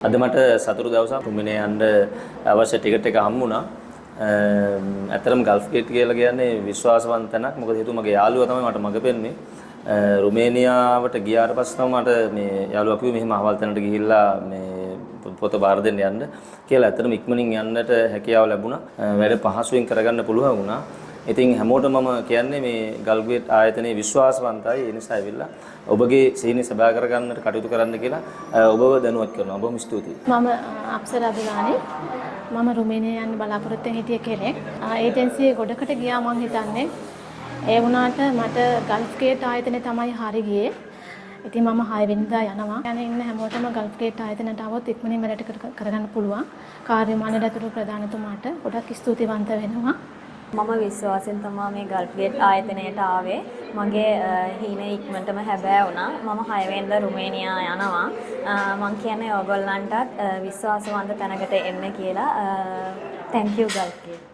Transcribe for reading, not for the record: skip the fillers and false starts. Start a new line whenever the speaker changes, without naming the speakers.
අද මට සතුරු දවසක් රුමිනේ යන්න අවශ්‍ය ටිකට් එක හම්බුණා. ඇත්තටම ගල්ෆ් ගේට් කියලා කියන්නේ විශ්වාසවන්ත තැනක්. මොකද හේතුව මගේ යාළුවා තමයි මට මඟ පෙන්වන්නේ. රුමේනියාවට ගියාට පස්සේ තමයි මට මේ යාළුවා කිව්වේ මෙහෙම අහවල් තැනකට ගිහිල්ලා මේ පොත බාර දෙන්න යන්න කියලා. ඇත්තටම ඉක්මනින් යන්නට හැකියාව ලැබුණා. වැඩ පහසුවෙන් කරගන්න පුළුවන් වුණා. ඉතින් හැමෝටම මම කියන්නේ මේ ගල්ෆ් ගේට් ආයතනයේ විශ්වාසවන්තයි. ඒ නිසා ඇවිල්ලා ඔබගේ සීනි සබා කරගන්නට කටයුතු කරන්න කියලා ඔබව දැනුවත් කරනවා. බොහොම ස්තුතියි.
මම අප්සරා දුලානි. මම රුමේනියා යන්න බලාපොරොත්තු වෙන හිටිය කෙනෙක්. ඒජන්සියේ ගොඩකට ගියා මං හිතන්නේ. ඒ වුණාට මට ගල්ෆ් ගේට් ආයතනයේ තමයි හරි ගියේ. ඉතින් මම 6 වෙනිදා යනවා. යන ඉන්න හැමෝටම ගල්ෆ් ගේට් ආයතනයට આવොත් ඉක්මනින් වැඩ කරගන්න පුළුවන්. කාර්ය මානදතුරු ප්‍රධානතුමාට ගොඩක් ස්තුතිවන්ත වෙනවා.
මම විශ්වාසයෙන් තමයි මේ ගල්ෆ් ගේට් ආයතනයට ආවේ. මගේ හීන ඉක්මනටම හැබෑ වුණා. මම 6 වෙනිදා රුමේනියා යනවා. මම කියන්නේ ඕගොල්ලන්ටත් විශ්වාසවන්ත තැනකට එන්න කියලා. thank you gulf gate.